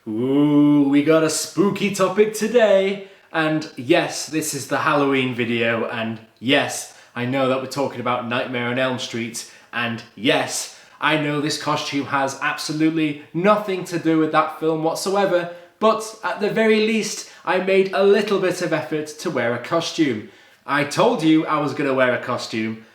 Ooh, we got a spooky topic today. And yes, this is the Halloween video. And yes, I know that we're talking about Nightmare on Elm Street. And yes, I know this costume has absolutely nothing to do with that film whatsoever. But at the very least, I made a little bit of effort to wear a costume. I told you I was going to wear a costume.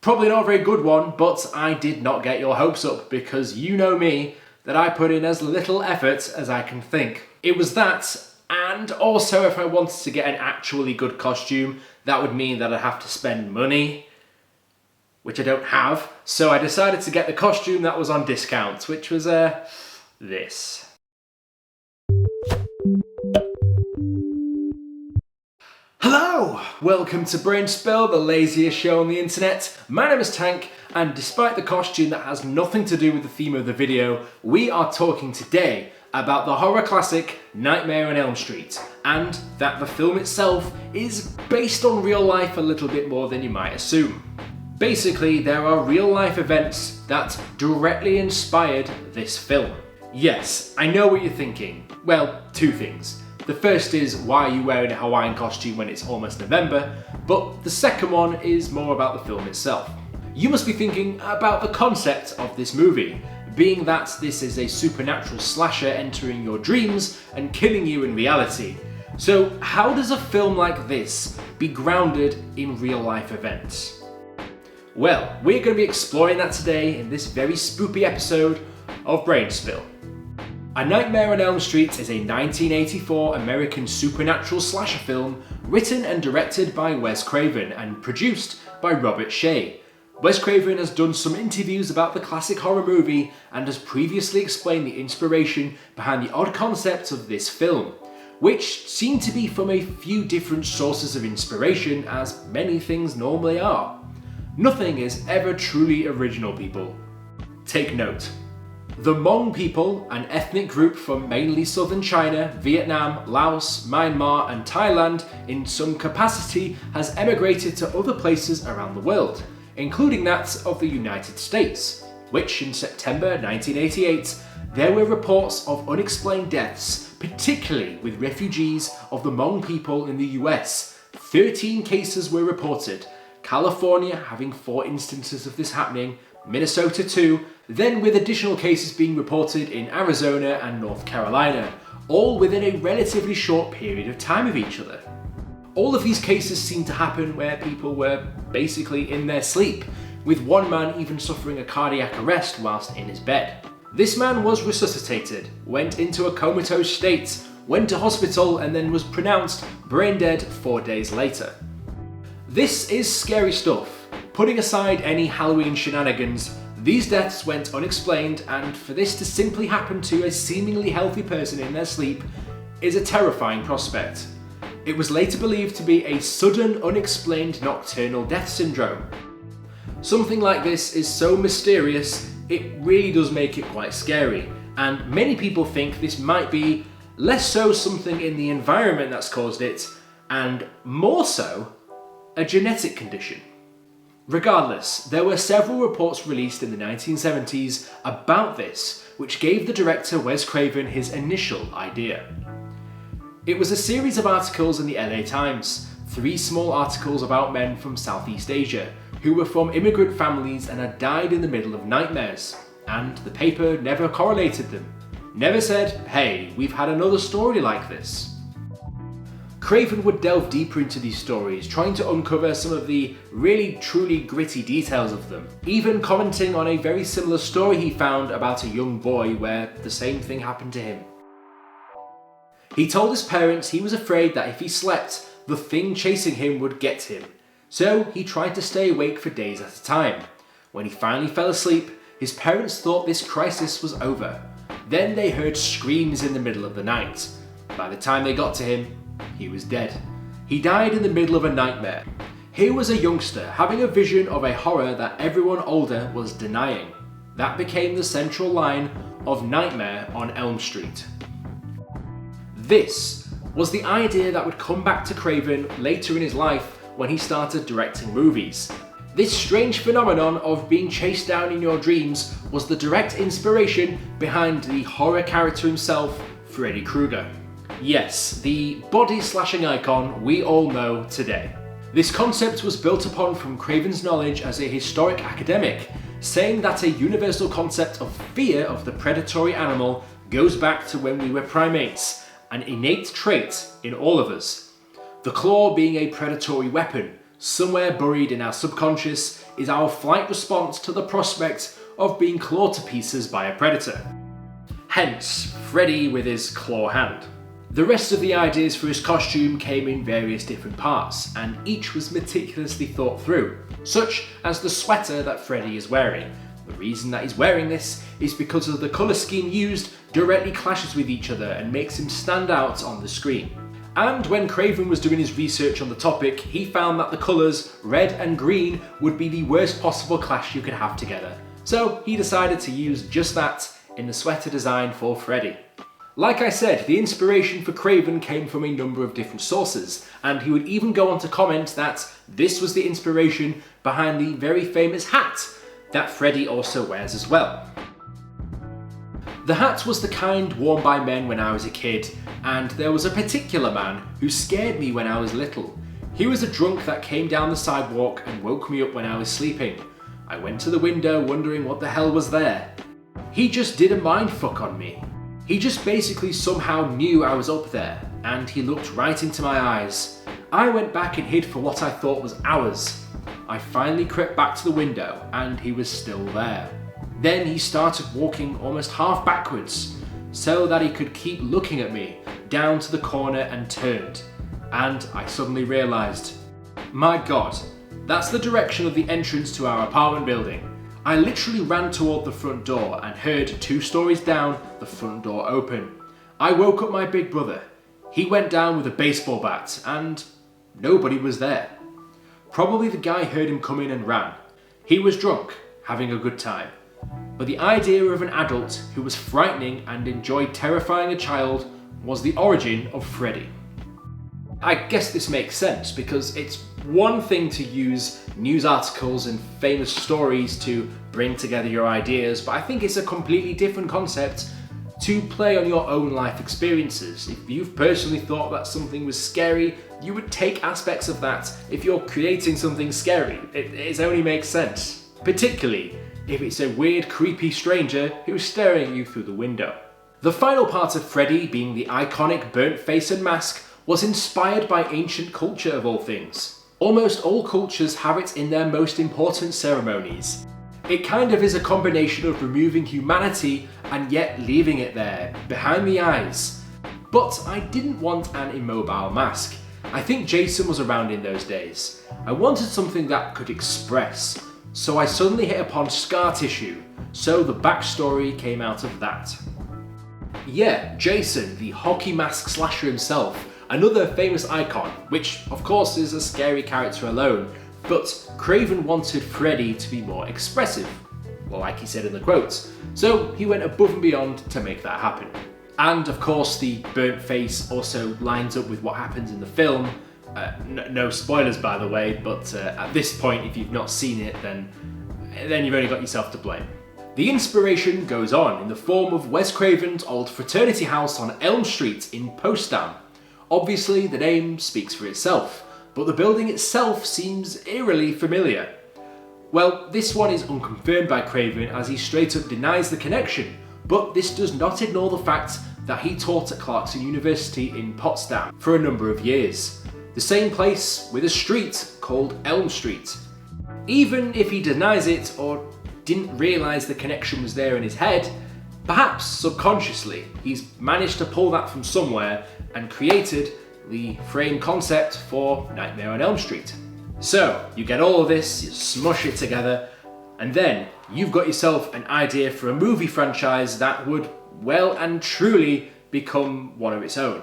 Probably not a very good one, but I did not get your hopes up because you know me, that I put in as little effort as I can think. It was that, and also if I wanted to get an actually good costume, that would mean that I'd have to spend money, which I don't have. So I decided to get the costume that was on discount, which was this. Hello! Welcome to Brain Spill, the laziest show on the internet. My name is Tank, and despite the costume that has nothing to do with the theme of the video, we are talking today about the horror classic Nightmare on Elm Street, and that the film itself is based on real life a little bit more than you might assume. Basically, there are real life events that directly inspired this film. Yes, I know what you're thinking. Well, two things. The first is, why are you wearing a Hawaiian costume when it's almost November? But the second one is more about the film itself. You must be thinking about the concept of this movie, being that this is a supernatural slasher entering your dreams and killing you in reality. So how does a film like this be grounded in real life events? Well, we're going to be exploring that today in this very spoopy episode of Brain Spill. A Nightmare on Elm Street is a 1984 American supernatural slasher film written and directed by Wes Craven and produced by Robert Shea. Wes Craven has done some interviews about the classic horror movie and has previously explained the inspiration behind the odd concept of this film, which seemed to be from a few different sources of inspiration, as many things normally are. Nothing is ever truly original, people. Take note. The Hmong people, an ethnic group from mainly southern China, Vietnam, Laos, Myanmar and Thailand in some capacity, has emigrated to other places around the world, including that of the United States, which in September 1988 there were reports of unexplained deaths, particularly with refugees of the Hmong people in the US. 13 cases were reported, California having 4 instances of this happening, Minnesota 2, then with additional cases being reported in Arizona and North Carolina, all within a relatively short period of time of each other. All of these cases seem to happen where people were basically in their sleep, with one man even suffering a cardiac arrest whilst in his bed. This man was resuscitated, went into a comatose state, went to hospital and then was pronounced brain dead 4 days later. This is scary stuff. Putting aside any Halloween shenanigans, these deaths went unexplained, and for this to simply happen to a seemingly healthy person in their sleep is a terrifying prospect. It was later believed to be a sudden, unexplained nocturnal death syndrome. Something like this is so mysterious, it really does make it quite scary, and many people think this might be less so something in the environment that's caused it, and more so a genetic condition. Regardless, there were several reports released in the 1970s about this, which gave the director Wes Craven his initial idea. It was a series of articles in the LA Times, 3 small articles about men from Southeast Asia who were from immigrant families and had died in the middle of nightmares, and the paper never correlated them. Never said, hey, we've had another story like this. Craven would delve deeper into these stories, trying to uncover some of the really truly gritty details of them, even commenting on a very similar story he found about a young boy where the same thing happened to him. He told his parents he was afraid that if he slept, the thing chasing him would get him, so he tried to stay awake for days at a time. When he finally fell asleep, his parents thought this crisis was over. Then they heard screams in the middle of the night. By the time they got to him, he was dead. He died in the middle of a nightmare. Here was a youngster having a vision of a horror that everyone older was denying. That became the central line of Nightmare on Elm Street. This was the idea that would come back to Craven later in his life when he started directing movies. This strange phenomenon of being chased down in your dreams was the direct inspiration behind the horror character himself, Freddy Krueger. Yes, the body-slashing icon we all know today. This concept was built upon from Craven's knowledge as a historic academic, saying that a universal concept of fear of the predatory animal goes back to when we were primates, an innate trait in all of us. The claw being a predatory weapon, somewhere buried in our subconscious, is our flight response to the prospect of being clawed to pieces by a predator. Hence, Freddy with his claw hand. The rest of the ideas for his costume came in various different parts, and each was meticulously thought through, such as the sweater that Freddy is wearing. The reason that he's wearing this is because of the colour scheme used directly clashes with each other and makes him stand out on the screen. And when Craven was doing his research on the topic, he found that the colours red and green would be the worst possible clash you could have together. So he decided to use just that in the sweater design for Freddy. Like I said, the inspiration for Craven came from a number of different sources, and he would even go on to comment that this was the inspiration behind the very famous hat that Freddy also wears as well. The hat was the kind worn by men when I was a kid, and there was a particular man who scared me when I was little. He was a drunk that came down the sidewalk and woke me up when I was sleeping. I went to the window wondering what the hell was there. He just did a mindfuck on me. He just basically somehow knew I was up there, and he looked right into my eyes. I went back and hid for what I thought was hours. I finally crept back to the window, and he was still there. Then he started walking almost half backwards, so that he could keep looking at me, down to the corner and turned. And I suddenly realised, my God, that's the direction of the entrance to our apartment building. I literally ran toward the front door and heard 2 stories down the front door open. I woke up my big brother. He went down with a baseball bat and nobody was there. Probably the guy heard him come in and ran. He was drunk, having a good time. But the idea of an adult who was frightening and enjoyed terrifying a child was the origin of Freddy. I guess this makes sense because it's one thing to use news articles and famous stories to bring together your ideas, but I think it's a completely different concept to play on your own life experiences. If you've personally thought that something was scary, you would take aspects of that if you're creating something scary. It only makes sense. Particularly if it's a weird, creepy stranger who's staring at you through the window. The final part of Freddy, being the iconic burnt face and mask, was inspired by ancient culture of all things. Almost all cultures have it in their most important ceremonies. It kind of is a combination of removing humanity and yet leaving it there, behind the eyes. But I didn't want an immobile mask. I think Jason was around in those days. I wanted something that could express. So I suddenly hit upon scar tissue, so the backstory came out of that. Yeah, Jason, the hockey mask slasher himself, another famous icon, which of course is a scary character alone, but Craven wanted Freddy to be more expressive, well, like he said in the quotes, so he went above and beyond to make that happen. And of course the burnt face also lines up with what happens in the film. No spoilers by the way, but at this point if you've not seen it then you've only got yourself to blame. The inspiration goes on in the form of Wes Craven's old fraternity house on Elm Street in Potsdam. Obviously the name speaks for itself, but the building itself seems eerily familiar. Well, this one is unconfirmed by Craven as he straight up denies the connection, but this does not ignore the fact that he taught at Clarkson University in Potsdam for a number of years. The same place with a street called Elm Street. Even if he denies it or didn't realise the connection was there in his head, perhaps subconsciously he's managed to pull that from somewhere and created the frame concept for Nightmare on Elm Street. So you get all of this, you smush it together, and then you've got yourself an idea for a movie franchise that would well and truly become one of its own.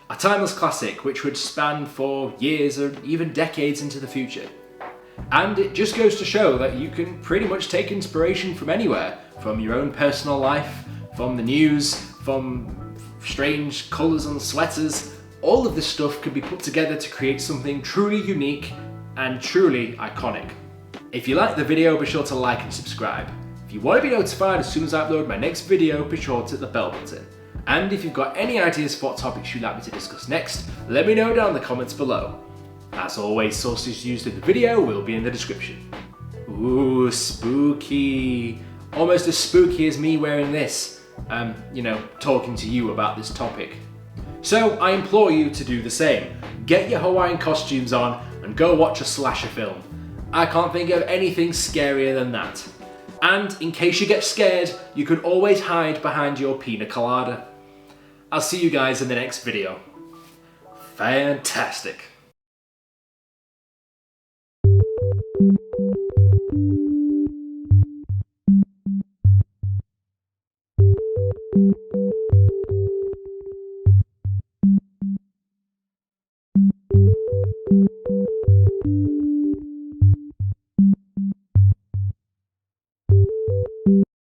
A timeless classic which would span for years or even decades into the future. And it just goes to show that you can pretty much take inspiration from anywhere, from your own personal life, from the news, from strange colours on sweaters. All of this stuff can be put together to create something truly unique and truly iconic. If you like the video, be sure to like and subscribe. If you want to be notified as soon as I upload my next video, be sure to hit the bell button. And if you've got any ideas for what topics you'd like me to discuss next, let me know down in the comments below. As always, sources used in the video will be in the description. Ooh, spooky. Almost as spooky as me wearing this. Talking to you about this topic. So I implore you to do the same. Get your Hawaiian costumes on and go watch a slasher film. I can't think of anything scarier than that. And in case you get scared, you can always hide behind your pina colada. I'll see you guys in the next video. Fantastic.